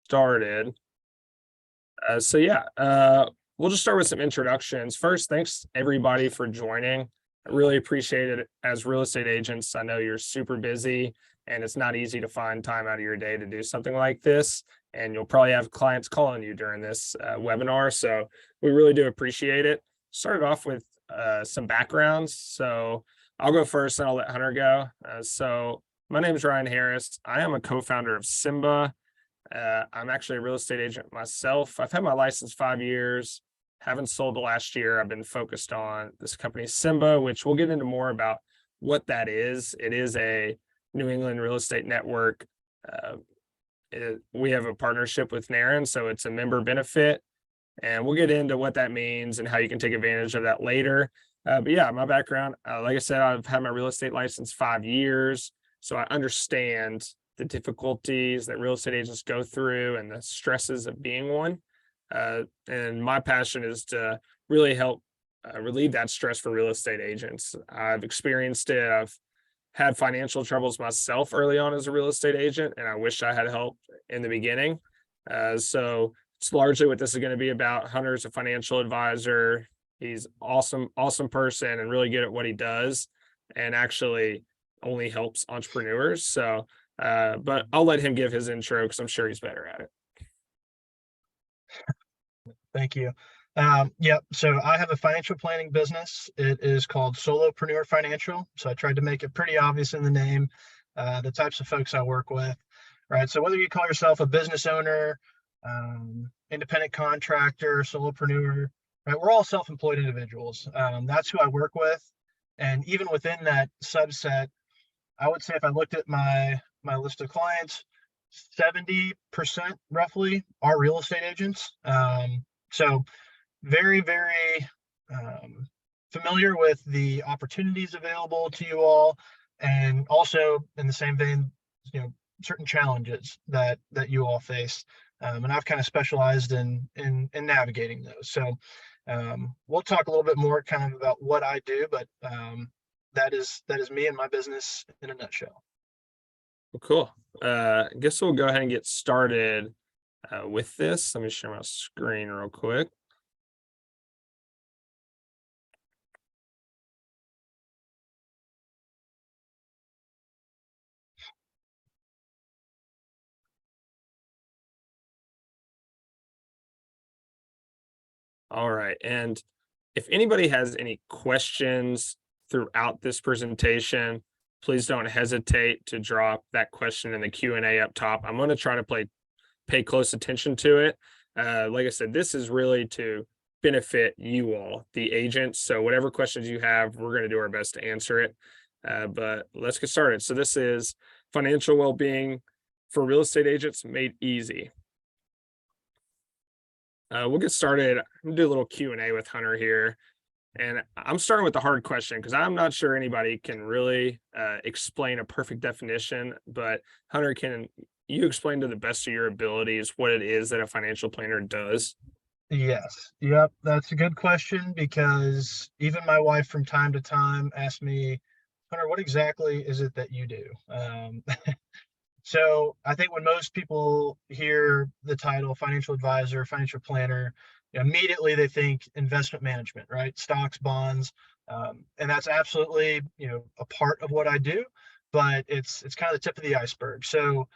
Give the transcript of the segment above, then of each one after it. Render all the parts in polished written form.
started. We'll just start with some introductions. First, thanks everybody for joining. I really appreciate it. As real estate agents, I know you're super busy and it's not easy to find time out of your day to do something like this. And you'll probably have clients calling you during this webinar. So we really do appreciate it. Started off with some backgrounds. So I'll go first and I'll let Hunter go. My name is Ryan Harris. I am a co-founder of Symba. I'm actually a real estate agent myself. I've had my license 5 years, haven't sold the last year. I've been focused on this company, Symba, which we'll get into more about what that is. It is a New England real estate network. We have a partnership with NARN, so it's a member benefit. And we'll get into what that means and how you can take advantage of that later. But yeah, my background, like I said, I've had my real estate license 5 years. So I understand the difficulties that real estate agents go through and the stresses of being one. And my passion is to really help relieve that stress for real estate agents. I've experienced it. I've had financial troubles myself early on as a real estate agent, and I wish I had help in the beginning. So it's largely what this is going to be about. Hunter's a financial advisor. He's awesome person and really good at what he does, and actually only helps entrepreneurs. So, but I'll let him give his intro because I'm sure he's better at it. Thank you. So I have a financial planning business. It is called Solopreneur Financial. So I tried to make it pretty obvious in the name, the types of folks I work with, right? So whether you call yourself a business owner, independent contractor, solopreneur, right? We're all self-employed individuals. That's who I work with. And even within that subset, I would say if I looked at my list of clients, 70% roughly are real estate agents. So very, very familiar with the opportunities available to you all, and also in the same vein, certain challenges that you all face. And I've kind of specialized in navigating those. So we'll talk a little bit more kind of about what I do, but that is me and my business in a nutshell. Well, cool. I guess we'll go ahead and get started with this. Let me share my screen real quick. All right. And if anybody has any questions throughout this presentation, please don't hesitate to drop that question in the Q&A up top. I'm going to try to pay close attention to it. Like I said, this is really to benefit you all, the agents. So whatever questions you have, we're going to do our best to answer it. But let's get started. So this is financial well-being for real estate agents made easy. We'll get started. I'm gonna do a little Q&A with Hunter here. And I'm starting with the hard question because I'm not sure anybody can really explain a perfect definition. But Hunter, can you explain to the best of your abilities what it is that a financial planner does? Yes. Yep. That's a good question, because even my wife from time to time asks me, Hunter, what exactly is it that you do? So I think when most people hear the title financial advisor, financial planner, immediately they think investment management, right? Stocks, bonds. And that's absolutely, a part of what I do, but it's kind of the tip of the iceberg. So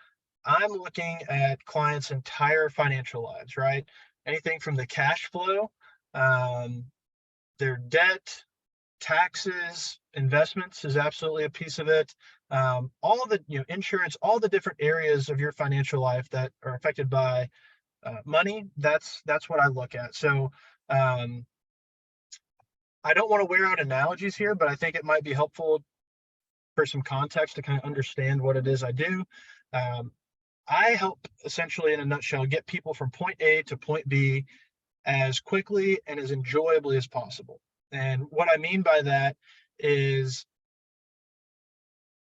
I'm looking at clients' entire financial lives, right? Anything from the cash flow, their debt, taxes, investments is absolutely a piece of it. All of the insurance, all the different areas of your financial life that are affected by money. That's what I look at. So I don't want to wear out analogies here, but I think it might be helpful for some context to kind of understand what it is I do. I help, essentially in a nutshell, get people from point A to point B as quickly and as enjoyably as possible. And what I mean by that is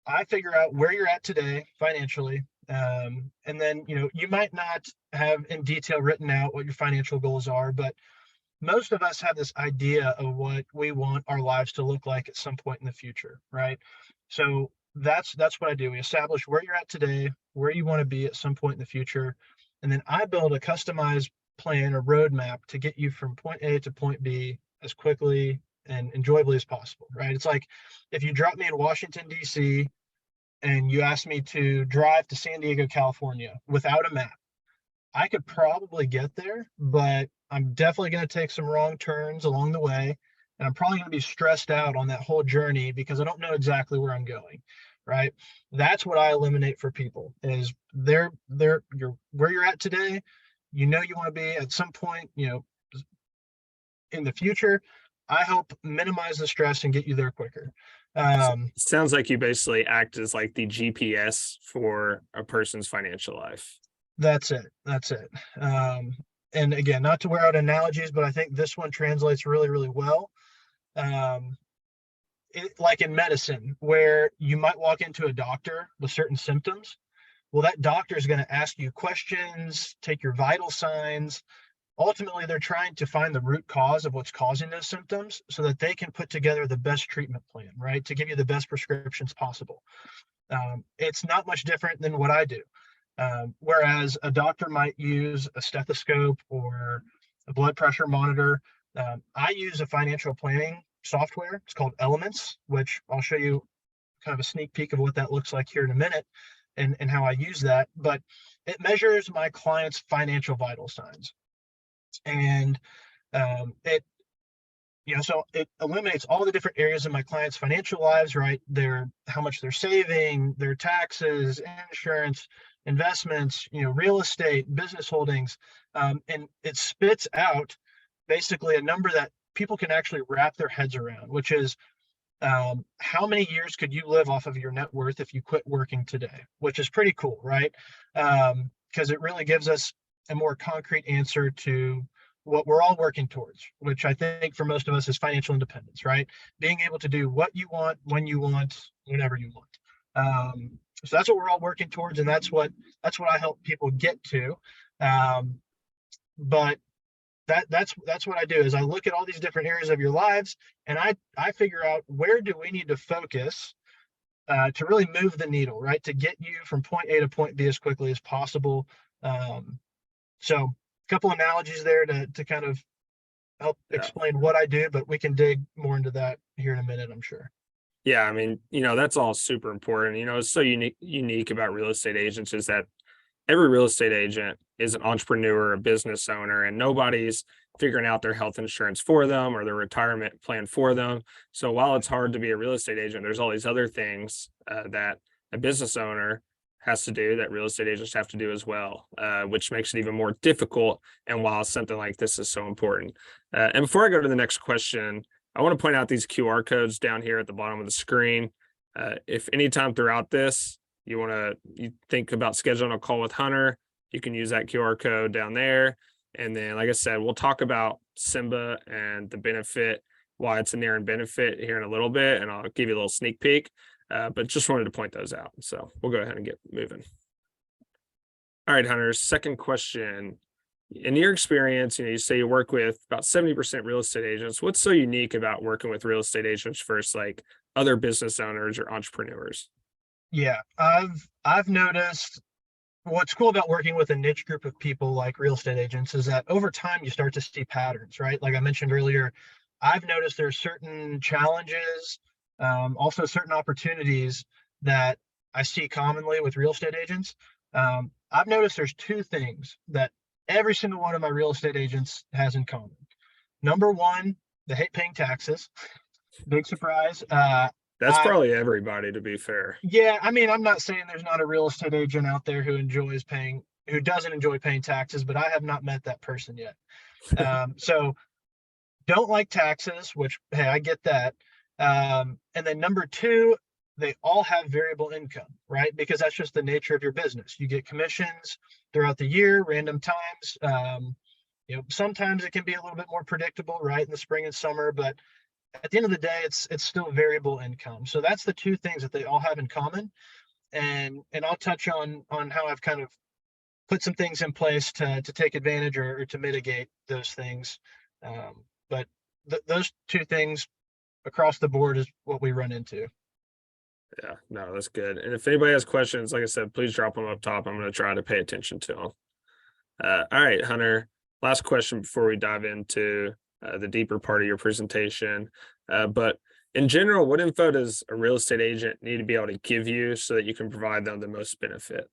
I figure out where you're at today financially. And then, you might not have in detail written out what your financial goals are, but most of us have this idea of what we want our lives to look like at some point in the future, right? So that's what I do. We establish where you're at today, where you want to be at some point in the future, and then I build a customized plan or roadmap to get you from point A to point B as quickly and enjoyably as possible, right? It's like if you drop me in Washington, D.C., and you asked me to drive to San Diego, California without a map, I could probably get there, but I'm definitely going to take some wrong turns along the way. And I'm probably going to be stressed out on that whole journey because I don't know exactly where I'm going. Right. That's what I eliminate for people is you're where you're at today. You know, you want to be at some point, in the future. I help minimize the stress and get you there quicker. Sounds like you basically act as like the GPS for a person's financial life. That's it. That's it. And again, not to wear out analogies, but I think this one translates really, really well. Um, like in medicine, where you might walk into a doctor with certain symptoms. Well, that doctor is going to ask you questions, take your vital signs. Ultimately, they're trying to find the root cause of what's causing those symptoms so that they can put together the best treatment plan, right? To give you the best prescriptions possible. It's not much different than what I do. Whereas a doctor might use a stethoscope or a blood pressure monitor, I use a financial planning software. It's called Elements, which I'll show you kind of a sneak peek of what that looks like here in a minute and how I use that. But it measures my clients' financial vital signs. And it so it eliminates all the different areas of my clients' financial lives, right? Their how much they're saving, their taxes, insurance, investments, real estate, business holdings, and it spits out basically a number that people can actually wrap their heads around, which is how many years could you live off of your net worth if you quit working today? Which is pretty cool, right? Because it really gives us a more concrete answer to what we're all working towards, which I think for most of us is financial independence, right? Being able to do what you want, when you want, whenever you want. So that's what we're all working towards, and that's what I help people get to. But that's what I do is I look at all these different areas of your lives, and I figure out where do we need to focus to really move the needle, right? To get you from point A to point B as quickly as possible. So a couple analogies there to kind of help Yeah. explain what I do, but we can dig more into that here in a minute, I'm sure. Yeah, I mean, that's all super important. It's so unique about real estate agents is that every real estate agent is an entrepreneur, a business owner, and nobody's figuring out their health insurance for them or their retirement plan for them. So while it's hard to be a real estate agent, there's all these other things that a business owner has to do that real estate agents have to do as well, which makes it even more difficult. And while something like this is so important. And before I go to the next question, I want to point out these QR codes down here at the bottom of the screen. If anytime throughout this, you think about scheduling a call with Hunter, you can use that QR code down there. And then, like I said, we'll talk about Symba and the benefit, why it's a Naren benefit here in a little bit, and I'll give you a little sneak peek. But just wanted to point those out. So we'll go ahead and get moving. All right, Hunter, second question. In your experience, you say you work with about 70% real estate agents. What's so unique about working with real estate agents versus like other business owners or entrepreneurs? Yeah, I've noticed what's cool about working with a niche group of people like real estate agents is that over time you start to see patterns, right? Like I mentioned earlier, I've noticed there's certain challenges, also certain opportunities that I see commonly with real estate agents. I've noticed there's two things that every single one of my real estate agents has in common. Number one, they hate paying taxes. Big surprise. That's I probably everybody, to be fair. Yeah, I mean, I'm not saying there's not a real estate agent out there who doesn't enjoy paying taxes, but I have not met that person yet. So don't like taxes, which, hey, I get that. And then number two, they all have variable income, right? Because that's just the nature of your business. You get commissions throughout the year, random times. Sometimes it can be a little bit more predictable, right, in the spring and summer, but at the end of the day, it's still variable income. So that's the two things that they all have in common. And I'll touch on how I've kind of put some things in place to take advantage or to mitigate those things. But those two things across the board is what we run into. Yeah, no, that's good. And if anybody has questions, like I said, please drop them up top. I'm going to try to pay attention to them. All right, Hunter. Last question before we dive into the deeper part of your presentation. But in general, what info does a real estate agent need to be able to give you so that you can provide them the most benefit?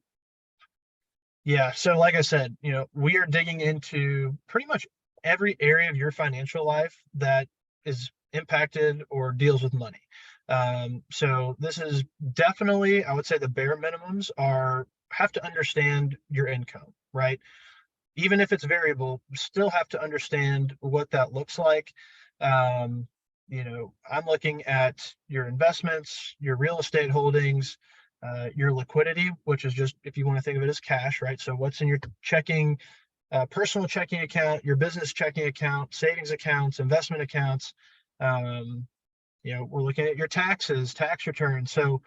Yeah. So, like I said, we are digging into pretty much every area of your financial life that is impacted or deals with money. So, this is definitely, I would say, the bare minimums are have to understand your income, right? Even if it's variable, still have to understand what that looks like. Um, I'm looking at your investments, your real estate holdings, your liquidity, which is just if you want to think of it as cash, right? So what's in your checking, personal checking account, your business checking account, savings accounts, investment accounts. Um, we're looking at your taxes, tax returns. So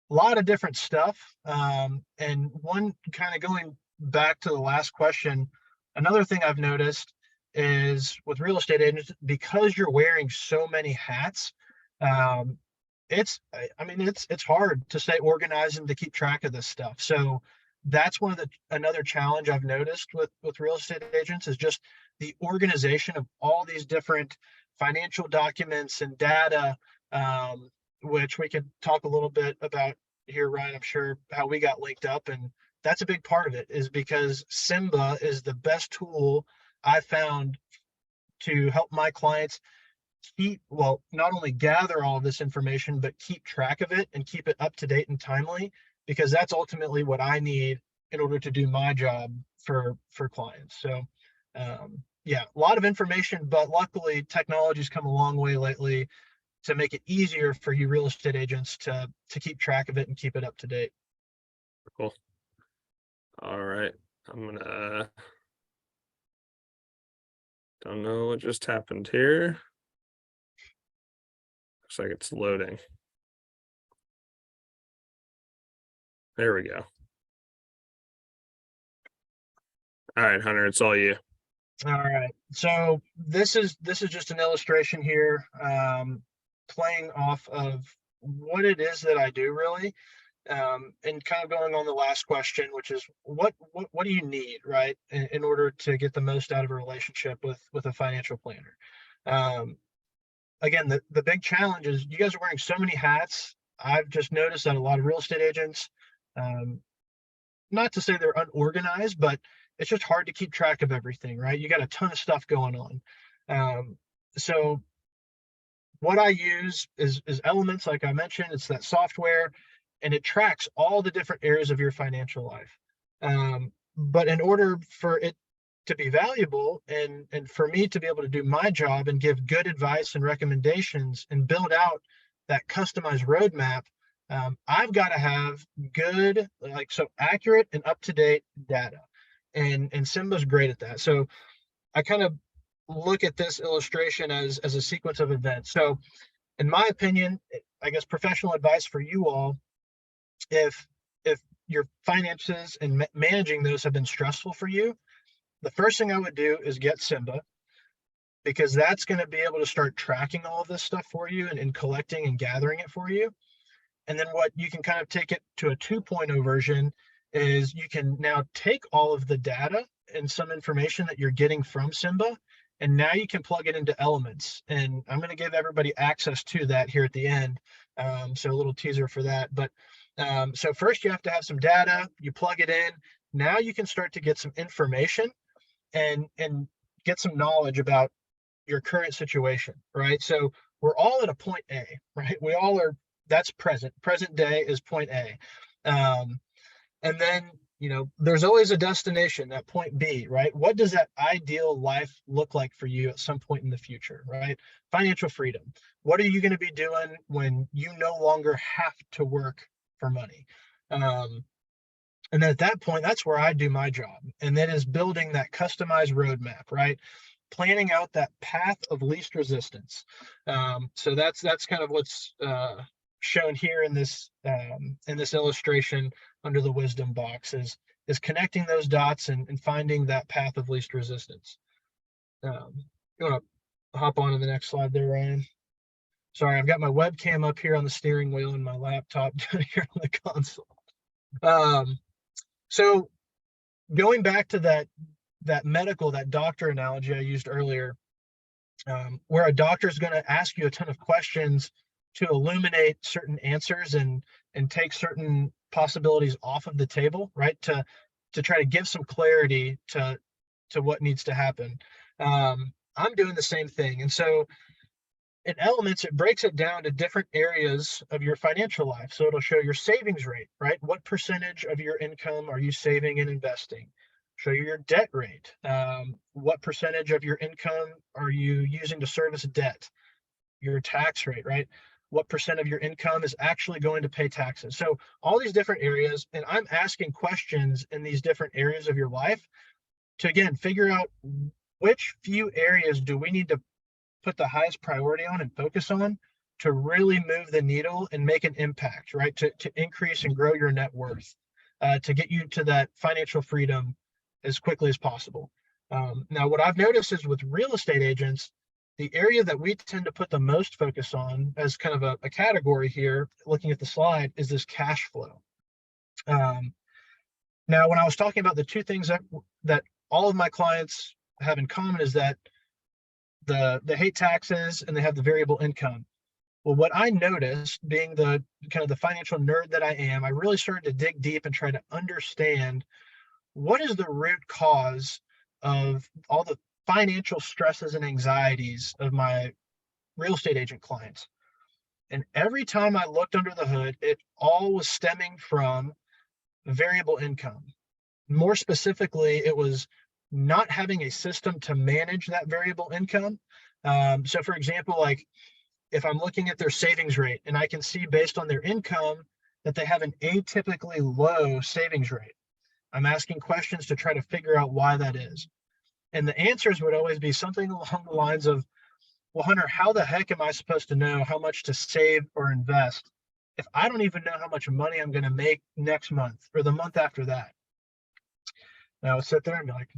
a lot of different stuff. And one kind of going back to the last question, another thing I've noticed is with real estate agents, because you're wearing so many hats, um, it's hard to stay organized and to keep track of this stuff. So that's one of the another challenge I've noticed with real estate agents is just the organization of all these different financial documents and data, which we could talk a little bit about here, Ryan. I'm sure how we got linked up, and that's a big part of it is because Symba is the best tool I found to help my clients not only gather all of this information, but keep track of it and keep it up to date and timely, because that's ultimately what I need in order to do my job for clients. So, yeah, a lot of information, but luckily technology's come a long way lately to make it easier for you real estate agents to keep track of it and keep it up to date. Cool. All right. I'm gonna don't know what just happened here. Looks like it's loading. There we go. All right, Hunter, it's all you. All right. So this is just an illustration here, playing off of what it is that I do really, and kind of going on the last question, which is what do you need, right, in order to get the most out of a relationship with a financial planner. Um, Again, the big challenge is you guys are wearing so many hats. I've just noticed that a lot of real estate agents, um, not to say they're unorganized, but it's just hard to keep track of everything, right? You got a ton of stuff going on. So what I use is Elements, like I mentioned. It's that software, and it tracks all the different areas of your financial life. But in order for it to be valuable and for me to be able to do my job and give good advice and recommendations and build out that customized roadmap, I've got to have good, like, so accurate and up to date data, and Symba's great at that. So I kind of look at this illustration as a sequence of events. So in my opinion, I guess professional advice for you all, if your finances and managing those have been stressful for you, the first thing I would do is get Symba, because that's going to be able to start tracking all of this stuff for you and collecting and gathering it for you. And then what you can kind of take it to a 2.0 version is you can now take all of the data and some information that you're getting from Symba, and now you can plug it into Elements. And I'm going to give everybody access to that here at the end. So a little teaser for that. But so first you have to have some data, you plug it in. Now you can start to get some information and get some knowledge about your current situation, right? So we're all at a point A, right? We all are. That's present day is point A. And then there's always a destination, that point B, right? What does that ideal life look like for you at some point in the future, right? Financial freedom. What are you going to be doing when you no longer have to work for money? And then at that point, that's where I do my job, and that is building that customized roadmap, right? Planning out that path of least resistance. So that's kind of what's shown here in this illustration under the wisdom box is connecting those dots and finding that path of least resistance. You want to hop on to the next slide there, Ryan? Sorry, I've got my webcam up here on the steering wheel and my laptop down here on the console. So going back to that that doctor analogy I used earlier, where a doctor is going to ask you a ton of questions to illuminate certain answers and take certain possibilities off of the table, right? To try to give some clarity to what needs to happen. I'm doing the same thing, and so in Elements, it breaks it down to different areas of your financial life. So it'll show your savings rate, right? What percentage of your income are you saving and investing? Show you your debt rate. What percentage of your income are you using to service debt? Your tax rate, right? What percent of your income is actually going to pay taxes? So all these different areas, and I'm asking questions in these different areas of your life to, again, figure out which few areas do we need to put the highest priority on and focus on to really move the needle and make an impact, right? To increase and grow your net worth, to get you to that financial freedom as quickly as possible. Now, what I've noticed is with real estate agents, the area that we tend to put the most focus on as kind of a category here, looking at the slide, is this cash flow. Now, when I was talking about the two things that all of my clients have in common is that they hate taxes and they have the variable income. Well, what I noticed, being the kind of the financial nerd that I am, I really started to dig deep and try to understand what is the root cause of all the financial stresses and anxieties of my real estate agent clients. And every time I looked under the hood, it all was stemming from variable income. More specifically, it was not having a system to manage that variable income. So for example, like if I'm looking at their savings rate and I can see based on their income that they have an atypically low savings rate, I'm asking questions to try to figure out why that is. And the answers would always be something along the lines of, well, Hunter, how the heck am I supposed to know how much to save or invest if I don't even know how much money I'm going to make next month or the month after that? And I would sit there and be like,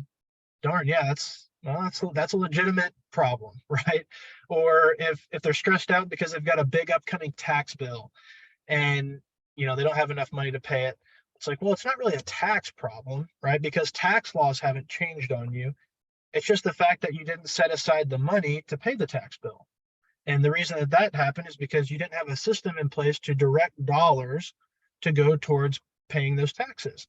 darn, yeah, that's a legitimate problem, right? Or if they're stressed out because they've got a big upcoming tax bill and they don't have enough money to pay it, it's like, well, it's not really a tax problem, right? Because tax laws haven't changed on you. It's just the fact that you didn't set aside the money to pay the tax bill. And the reason that happened is because you didn't have a system in place to direct dollars to go towards paying those taxes.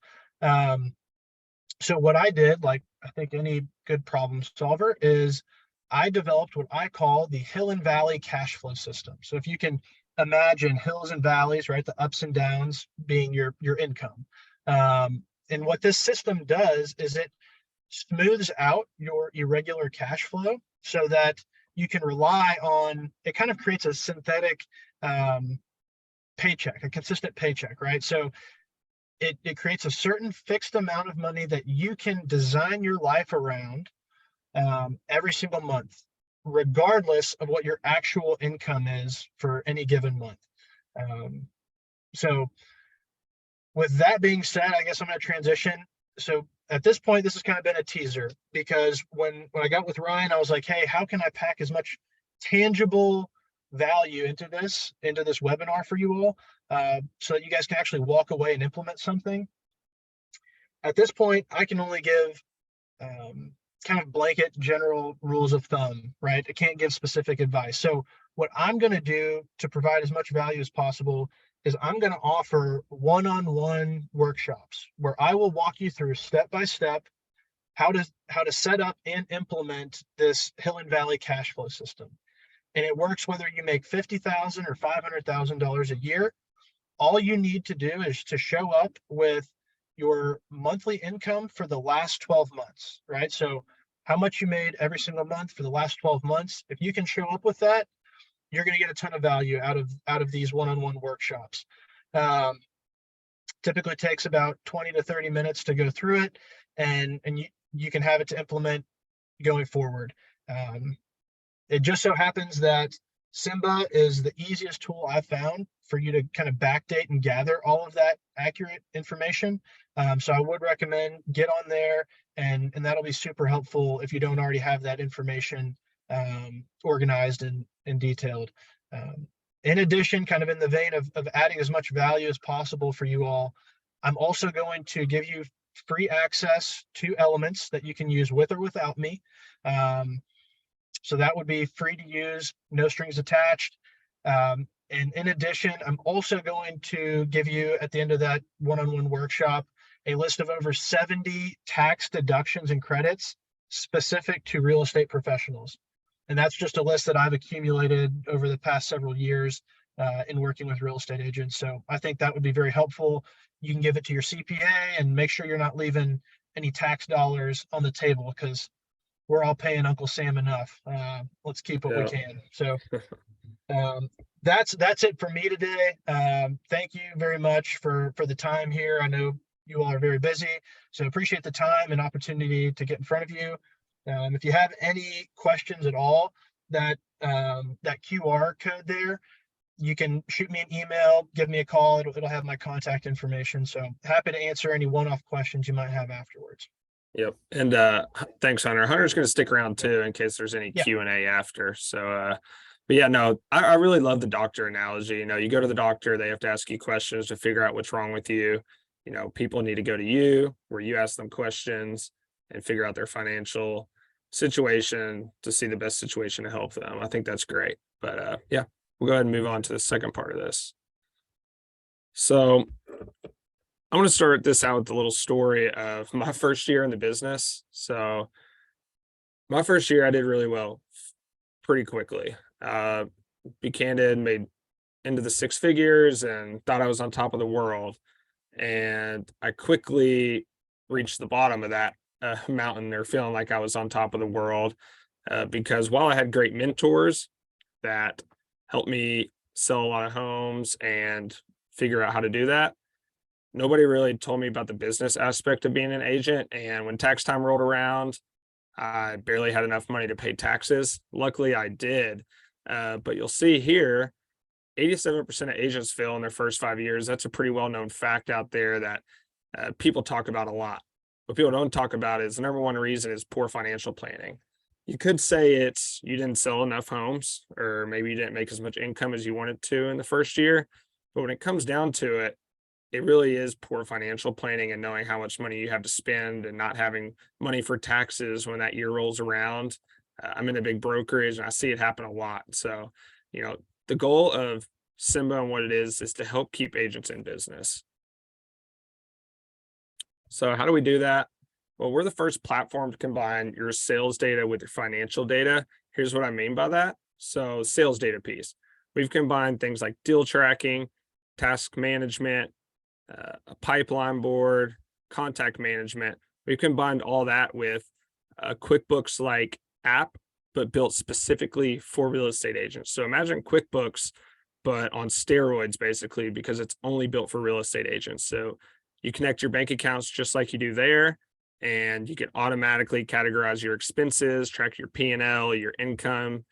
So what I did, like I think any good problem solver, is I developed what I call the hill and valley cash flow system. So if you can imagine hills and valleys, right, the ups and downs being your income. And what this system does is it smooths out your irregular cash flow so that you can rely on, it kind of creates a synthetic paycheck, a consistent paycheck, right? So it creates a certain fixed amount of money that you can design your life around every single month, regardless of what your actual income is for any given month. So with that being said, I guess I'm going to transition. So at this point, this has kind of been a teaser because when I got with Ryan, I was like, hey, how can I pack as much tangible value into this webinar for you all, so that you guys can actually walk away and implement something. At this point, I can only give kind of blanket general rules of thumb, right? I can't give specific advice. So what I'm going to do to provide as much value as possible is I'm going to offer one-on-one workshops where I will walk you through step by step how to set up and implement this hill and valley cash flow system. And it works whether you make $50,000 or $500,000 a year. All you need to do is to show up with your monthly income for the last 12 months, right? So how much you made every single month for the last 12 months. If you can show up with that, you're going to get a ton of value out of these one-on-one workshops. Typically takes about 20 to 30 minutes to go through it, and you can have it to implement going forward. It just so happens that Symba is the easiest tool I've found for you to kind of backdate and gather all of that accurate information. So I would recommend get on there, and that'll be super helpful if you don't already have that information organized and detailed. In addition, kind of in the vein of adding as much value as possible for you all, I'm also going to give you free access to elements that you can use with or without me. So that would be free to use, no strings attached. And in addition, I'm also going to give you at the end of that one-on-one workshop a list of over 70 tax deductions and credits specific to real estate professionals. And that's just a list that I've accumulated over the past several years in working with real estate agents. So I think that would be very helpful. You can give it to your CPA and make sure you're not leaving any tax dollars on the table, because we're all paying Uncle Sam enough. Let's keep what we Yeah. can. So that's it for me today. Thank you very much for the time here. I know you all are very busy, so appreciate the time and opportunity to get in front of you. If you have any questions at all, that QR code there, you can shoot me an email, give me a call. It'll have my contact information. So happy to answer any one-off questions you might have afterwards. Yep. And thanks, Hunter. Hunter's going to stick around too in case there's any Yeah. Q&A after. So but yeah, no, I really love the doctor analogy. You know, you go to the doctor, they have to ask you questions to figure out what's wrong with you. You know, people need to go to you where you ask them questions and figure out their financial situation to see the best situation to help them. I think that's great. But yeah, we'll go ahead and move on to the second part of this. So I'm going to start this out with a little story of my first year in the business. So my first year, I did really well pretty quickly. Be candid, made into the six figures and thought I was on top of the world. And I quickly reached the bottom of that mountain there, feeling like I was on top of the world because while I had great mentors that helped me sell a lot of homes and figure out how to do that, nobody really told me about the business aspect of being an agent. And when tax time rolled around, I barely had enough money to pay taxes. Luckily, I did. But you'll see here, 87% of agents fail in their first 5 years. That's a pretty well-known fact out there that people talk about a lot. What people don't talk about is the number one reason is poor financial planning. You could say it's you didn't sell enough homes, or maybe you didn't make as much income as you wanted to in the first year. But when it comes down to it, it really is poor financial planning and knowing how much money you have to spend and not having money for taxes when that year rolls around. I'm in a big brokerage and I see it happen a lot. So, you know, the goal of Symba and what it is to help keep agents in business. So how do we do that? Well, we're the first platform to combine your sales data with your financial data. Here's what I mean by that. So sales data piece, we've combined things like deal tracking, task management, a pipeline board, contact management. We've combined all that with a QuickBooks-like app, but built specifically for real estate agents. So imagine QuickBooks, but on steroids, basically, because it's only built for real estate agents. So you connect your bank accounts just like you do there, and you can automatically categorize your expenses, track your P&L, your income,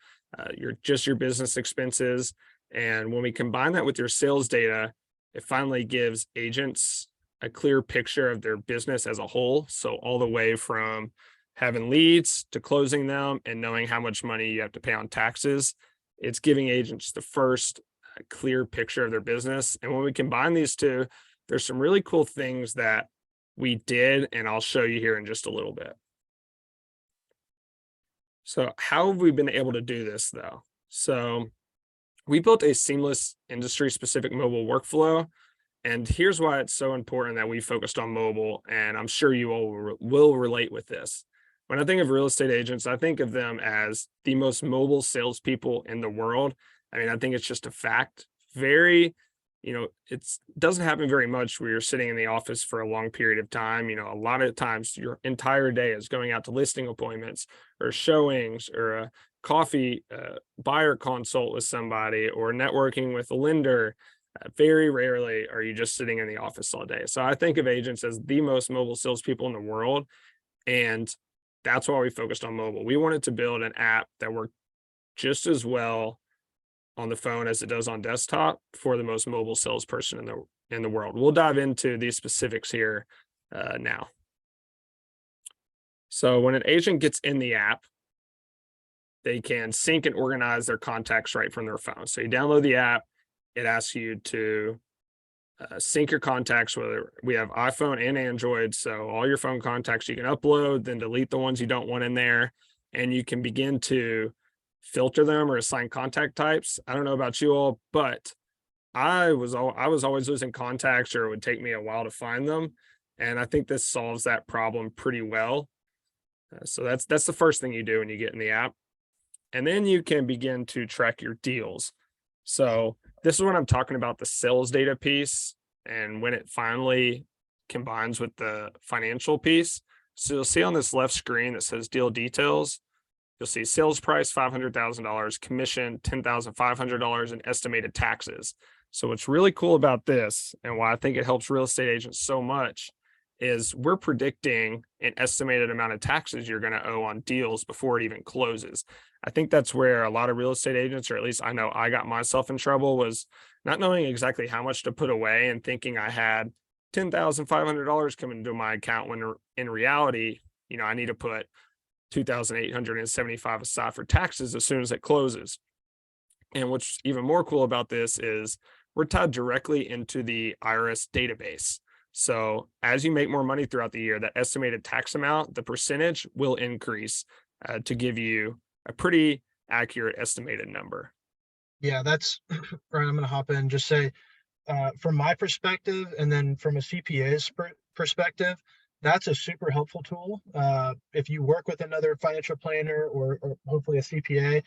your business expenses. And when we combine that with your sales data, it finally gives agents a clear picture of their business as a whole. So all the way from having leads to closing them and knowing how much money you have to pay on taxes, it's giving agents the first clear picture of their business. And when we combine these two, there's some really cool things that we did, and I'll show you here in just a little bit. So how have we been able to do this though? So we built a seamless industry-specific mobile workflow, and here's why it's so important that we focused on mobile, and I'm sure you all will relate with this. When I think of real estate agents, I think of them as the most mobile salespeople in the world. I mean, I think it's just a fact. Very, it doesn't happen very much where you're sitting in the office for a long period of time. A lot of times your entire day is going out to listing appointments or showings or a coffee buyer consult with somebody or networking with a lender. Very rarely are you just sitting in the office all day. So I think of agents as the most mobile salespeople in the world. And that's why we focused on mobile. We wanted to build an app that worked just as well on the phone as it does on desktop for the most mobile salesperson in the world. We'll dive into these specifics here now. So when an agent gets in the app, they can sync and organize their contacts right from their phone. So you download the app, it asks you to sync your contacts, whether we have iPhone and Android. So all your phone contacts you can upload, then delete the ones you don't want in there. And you can begin to filter them or assign contact types. I don't know about you all, but I was always losing contacts, or it would take me a while to find them. And I think this solves that problem pretty well. So that's the first thing you do when you get in the app. And then you can begin to track your deals. So this is when I'm talking about the sales data piece and when it finally combines with the financial piece. So you'll see on this left screen that says deal details. You'll see sales price $500,000, commission $10,500, and estimated taxes. So what's really cool about this, and why I think it helps real estate agents so much, is we're predicting an estimated amount of taxes you're going to owe on deals before it even closes. I think that's where a lot of real estate agents, or at least I know I got myself in trouble, was not knowing exactly how much to put away and thinking I had $10,500 coming into my account, when in reality, I need to put 2,875 aside for taxes as soon as it closes. And what's even more cool about this is we're tied directly into the IRS database. So as you make more money throughout the year, that estimated tax amount, the percentage, will increase to give you a pretty accurate estimated number. Yeah, that's right. I'm going to hop in and just say, from my perspective, and then from a CPA's perspective, that's a super helpful tool. If you work with another financial planner, or hopefully a CPA,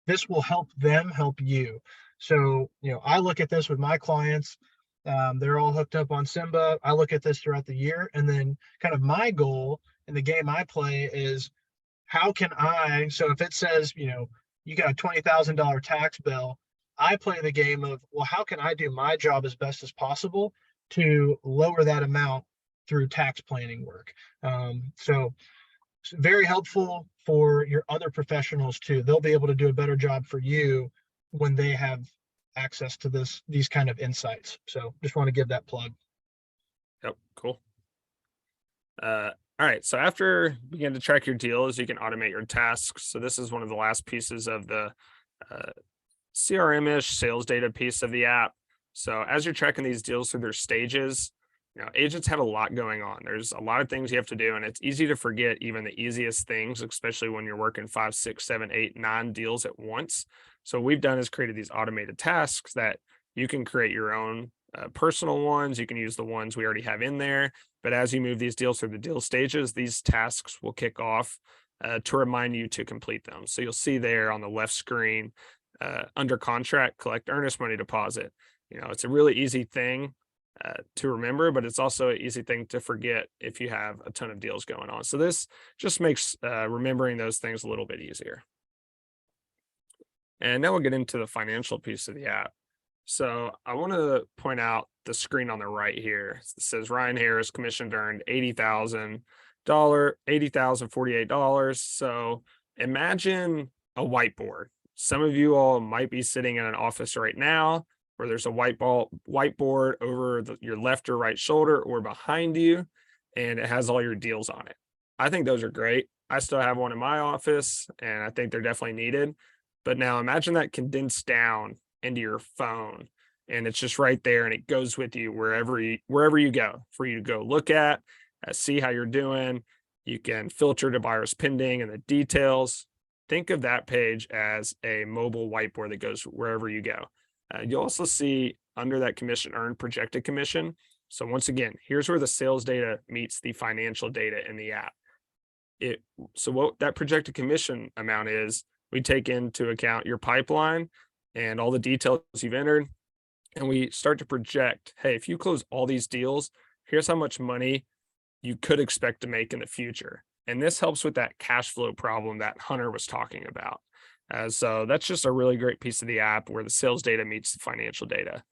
this will help them help you. So, I look at this with my clients. They're all hooked up on Symba. I look at this throughout the year, and then kind of my goal in the game I play is, how can I, so if it says, you got a $20,000 tax bill, I play the game of, well, how can I do my job as best as possible to lower that amount through tax planning work? So it's very helpful for your other professionals too. They'll be able to do a better job for you when they have access to these kind of insights. So just want to give that plug. Yep, cool. All right, so after you begin to track your deals, you can automate your tasks. So this is one of the last pieces of the CRM-ish sales data piece of the app. So as you're tracking these deals through their stages, agents have a lot going on. There's a lot of things you have to do, and it's easy to forget even the easiest things, especially when you're working 5, 6, 7, 8, 9 deals at once. So what we've done is created these automated tasks that you can create your own personal ones. You can use the ones we already have in there. But as you move these deals through the deal stages, these tasks will kick off to remind you to complete them. So you'll see there on the left screen, under contract, collect earnest money deposit. It's a really easy thing to remember, but it's also an easy thing to forget if you have a ton of deals going on. So this just makes remembering those things a little bit easier. And now we'll get into the financial piece of the app. So I want to point out the screen on the right here. It says Ryan Harris commissioned earned $80,048. So imagine a whiteboard. Some of you all might be sitting in an office right now where there's a whiteboard over your left or right shoulder or behind you, and it has all your deals on it. I think those are great. I still have one in my office, and I think they're definitely needed. But now imagine that condensed down into your phone, and it's just right there, and it goes with you wherever you go, for you to go look at, see how you're doing. You can filter to buyers pending and the details. Think of that page as a mobile whiteboard that goes wherever you go. You'll also see under that commission earned projected commission. So once again, here's where the sales data meets the financial data in the app. So what that projected commission amount is, we take into account your pipeline and all the details you've entered, and we start to project, hey, if you close all these deals, here's how much money you could expect to make in the future. And this helps with that cash flow problem that Hunter was talking about. So that's just a really great piece of the app where the sales data meets the financial data.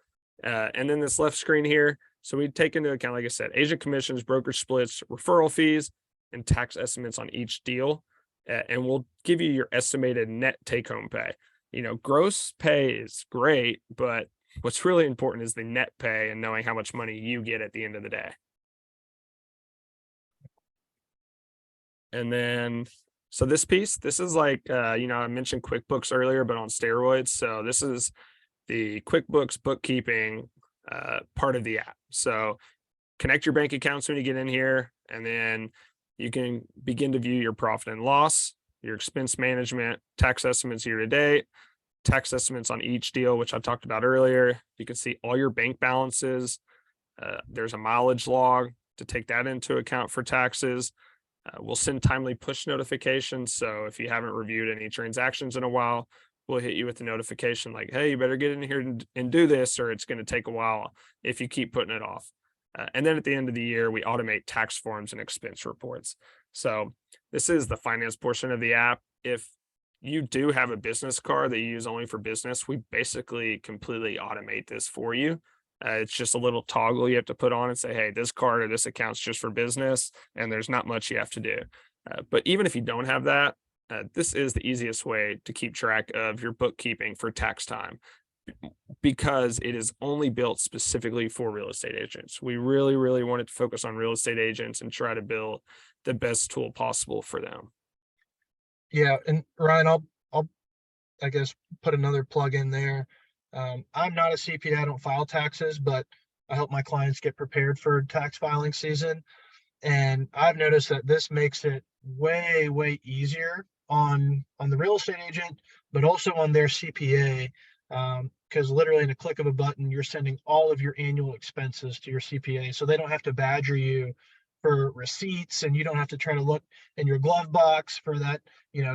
And then this left screen here, so we take into account, like I said, agent commissions, brokerage splits, referral fees, and tax estimates on each deal. And we'll give you your estimated net take-home pay. Gross pay is great, but what's really important is the net pay and knowing how much money you get at the end of the day. And then, so this piece, this is like, I mentioned QuickBooks earlier, but on steroids. So this is the QuickBooks bookkeeping part of the app. So connect your bank accounts when you get in here, and then you can begin to view your profit and loss, your expense management, tax estimates year to date, tax estimates on each deal, which I talked about earlier. You can see all your bank balances. There's a mileage log to take that into account for taxes. We'll send timely push notifications. So if you haven't reviewed any transactions in a while, we'll hit you with a notification like, hey, you better get in here and do this, or it's going to take a while if you keep putting it off. And then at the end of the year, we automate tax forms and expense reports. So this is the finance portion of the app. If you do have a business card that you use only for business, we basically completely automate this for you. It's just a little toggle you have to put on and say, hey, this card or this account's just for business, and there's not much you have to do. But even if you don't have that, this is the easiest way to keep track of your bookkeeping for tax time, because it is only built specifically for real estate agents. We really, really wanted to focus on real estate agents and try to build the best tool possible for them. Yeah, and Ryan, I'll I guess put another plug in there. I'm not a CPA, I don't file taxes, but I help my clients get prepared for tax filing season. And I've noticed that this makes it way easier on the real estate agent, but also on their CPA. Because literally in a click of a button, you're sending all of your annual expenses to your CPA. So they don't have to badger you for receipts, and you don't have to try to look in your glove box for that,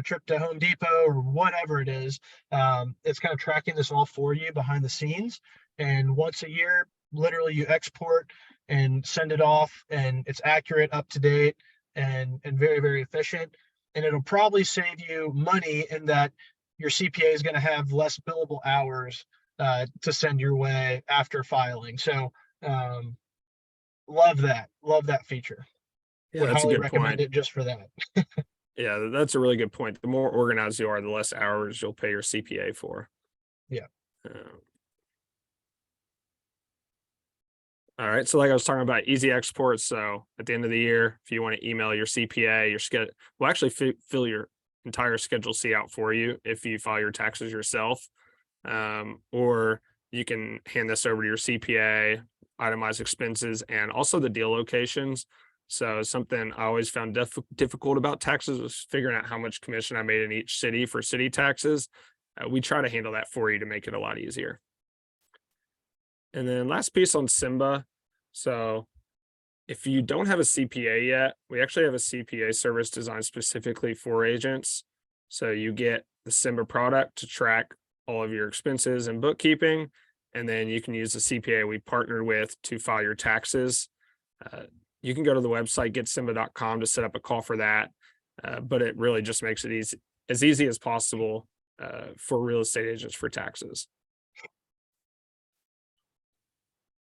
trip to Home Depot or whatever it is. It's kind of tracking this all for you behind the scenes. And once a year, literally you export and send it off, and it's accurate, up to date, and very efficient. And it'll probably save you money in that your CPA is going to have less billable hours to send your way after filing. So love that feature. Yeah, Would that's a highly good recommend point. it just for that. Yeah, that's a really good point. The more organized you are, the less hours you'll pay your CPA for. Yeah. Uh, all right. So like I was talking about, easy exports. So at the end of the year, if you want to email your CPA, your schedule, we'll actually fill your entire Schedule C out for you if you file your taxes yourself. Or you can hand this over to your CPA, itemize expenses, and also the deal locations. So something I always found difficult about taxes was figuring out how much commission I made in each city for city taxes. We try to handle that for you to make it a lot easier. And then last piece on Symba. So if you don't have a CPA yet, we actually have a CPA service designed specifically for agents. So you get the Symba product to track all of your expenses and bookkeeping, and then you can use the CPA we partnered with to file your taxes. You can go to the website getsymba.com to set up a call for that, but it really just makes it easy as possible for real estate agents for taxes.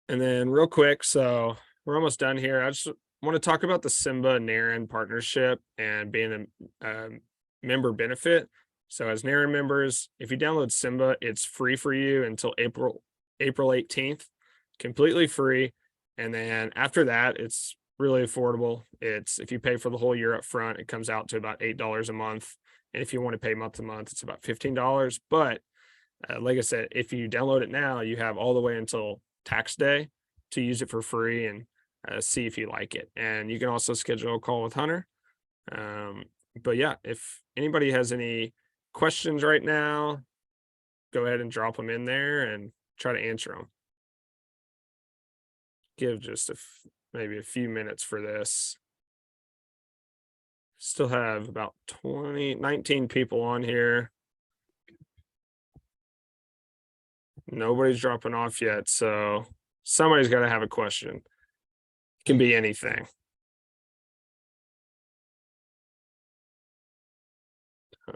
And then real quick, so we're almost done here. I just want to talk about the Symba NARIN partnership and being a member benefit. So as NARIN members, if you download Symba, it's free for you until April 18th, completely free. And then after that, it's really affordable. It's, if you pay for the whole year up front, it comes out to about $8 a month. And if you want to pay month to month, it's about $15. But like I said, if you download it now, you have all the way until tax day to use it for free and see if you like it. And you can also schedule a call with Hunter. But yeah, if anybody has any questions right now, go ahead and drop them in there and try to answer them. Give just maybe a few minutes for this. Still have about 19 people on here. Nobody's dropping off yet, so somebody's got to have a question. It can be anything.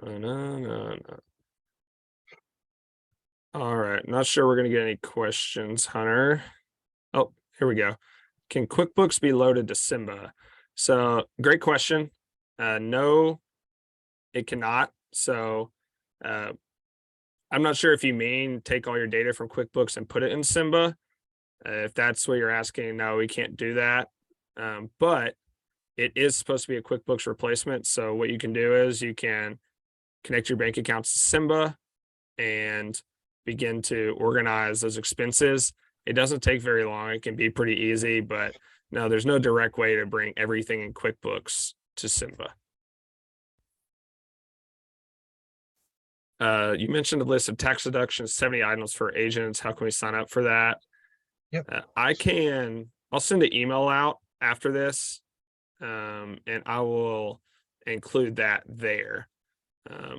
No. All right, not sure we're going to get any questions, Hunter. Oh, here we go. Can QuickBooks be loaded to Symba? So great question. No, it cannot. So I'm not sure if you mean take all your data from QuickBooks and put it in Symba. If that's what you're asking, no, we can't do that. But it is supposed to be a QuickBooks replacement. So what you can do is you can connect your bank accounts to Symba and begin to organize those expenses. It doesn't take very long. It can be pretty easy, but no, there's no direct way to bring everything in QuickBooks to Symba. You mentioned a list of tax deductions, 70 items for agents. How can we sign up for that? Yep. I'll send an email out after this, and I will include that there.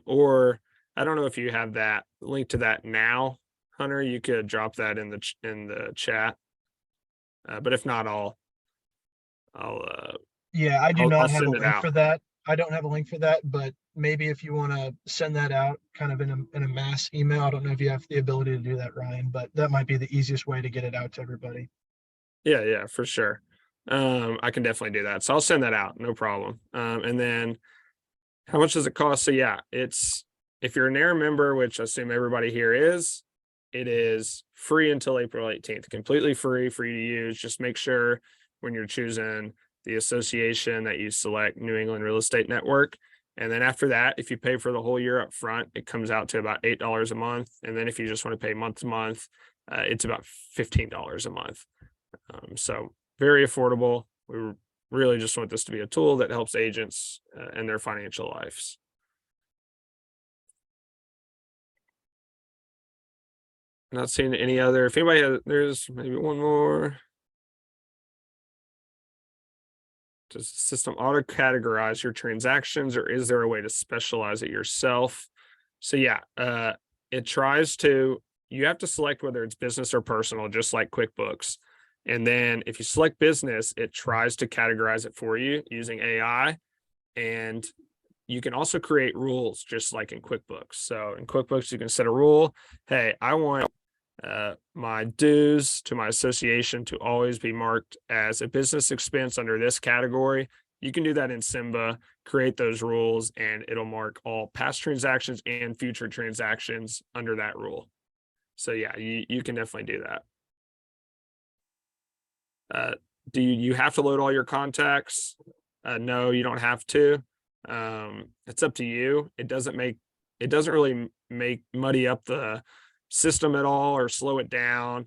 Or I don't know if you have that link to that now, Hunter. You could drop that in the chat. But if not, Yeah, I do I'll not have a send it link out. for that. I don't have a link for that, but maybe if you want to send that out kind of in a mass email, I don't know if you have the ability to do that, Ryan, but that might be the easiest way to get it out to everybody. Yeah, for sure. I can definitely do that. So I'll send that out, no problem. And then how much does it cost? So yeah, it's if you're a NARA member, which I assume everybody here is, it is free until April 18th, completely free for you to use. Just make sure when you're choosing the association that you select New England Real Estate Network. And then after that, if you pay for the whole year up front, it comes out to about $8 a month. And then if you just want to pay month to month, it's about $15 a month. So very affordable. We really just want this to be a tool that helps agents in their financial lives. Not seeing any other. If anybody has, there's maybe one more. Does the system auto categorize your transactions, or is there a way to specialize it yourself? So yeah, it tries to. You have to select whether it's business or personal, just like QuickBooks. And then if you select business, it tries to categorize it for you using AI. And you can also create rules just like in QuickBooks. So in QuickBooks, you can set a rule. Hey, I want my dues to my association to always be marked as a business expense under this category. You can do that in Symba, create those rules, and it'll mark all past transactions and future transactions under that rule. So yeah, you can definitely do that. Do you have to load all your contacts? No, you don't have to. It's up to you. It doesn't really make muddy up the system at all or slow it down.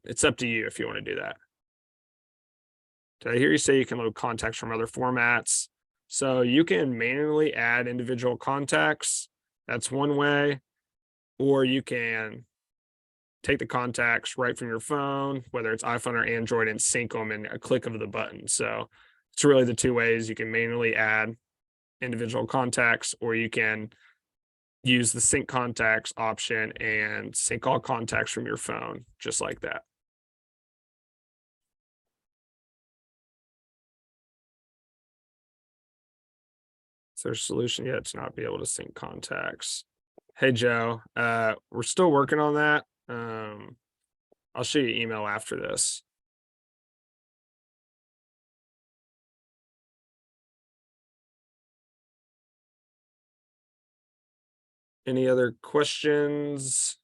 It's up to you if you want to do that. Did I hear you say you can load contacts from other formats? So you can manually add individual contacts. That's one way. Or you can take the contacts right from your phone, whether it's iPhone or Android, and sync them in a click of the button. So it's really the two ways you can manually add individual contacts, or you can use the sync contacts option and sync all contacts from your phone, just like that. Is there a solution yet to not be able to sync contacts? Hey, Joe, we're still working on that. I'll shoot you an email after this. Any other questions?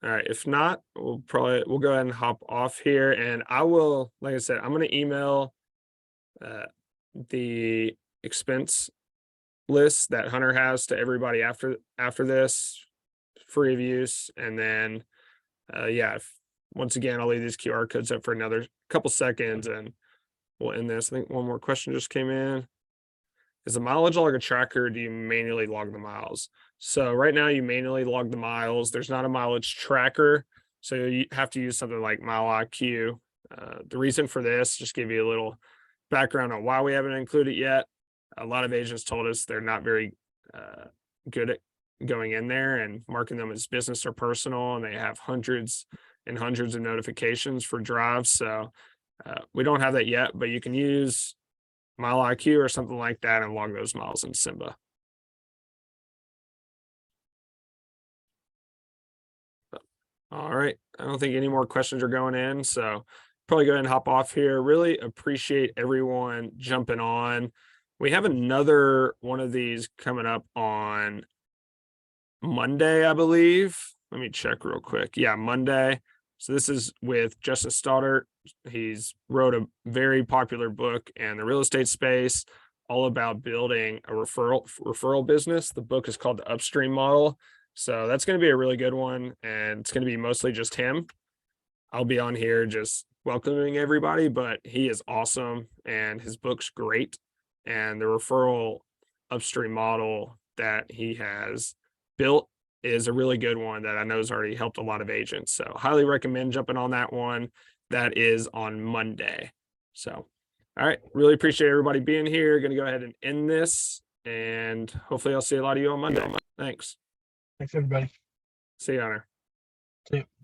All right, if not, we'll go ahead and hop off here, and I will, like I said, I'm going to email the expense list that Hunter has to everybody after this, free of use. And then once again, I'll leave these QR codes up for another couple seconds and we'll end this. I think one more question just came in. Is the mileage log a tracker, or do you manually log the miles? So right now you manually log the miles. There's not a mileage tracker, so you have to use something like MileIQ. The reason for this, just give you a little background on why we haven't included it yet. A lot of agents told us they're not very good at going in there and marking them as business or personal, and they have hundreds and hundreds of notifications for drives. So we don't have that yet, but you can use MileIQ or something like that and log those miles in Symba. All right. I don't think any more questions are going in, so probably go ahead and hop off here. Really appreciate everyone jumping on. We have another one of these coming up on Monday, I believe. Let me check real quick. Yeah, Monday. So this is with Justin Stoddart. He's wrote a very popular book in the real estate space, all about building a referral business. The book is called The Upstream Model. So that's going to be a really good one. And it's going to be mostly just him. I'll be on here just welcoming everybody, but he is awesome and his book's great. And the referral upstream model that he has built is a really good one that I know has already helped a lot of agents. So highly recommend jumping on that one. That is on Monday. So, all right. Really appreciate everybody being here. Going to go ahead and end this. And hopefully I'll see a lot of you on Monday. Thanks. Thanks, everybody. See you, Honor. See you.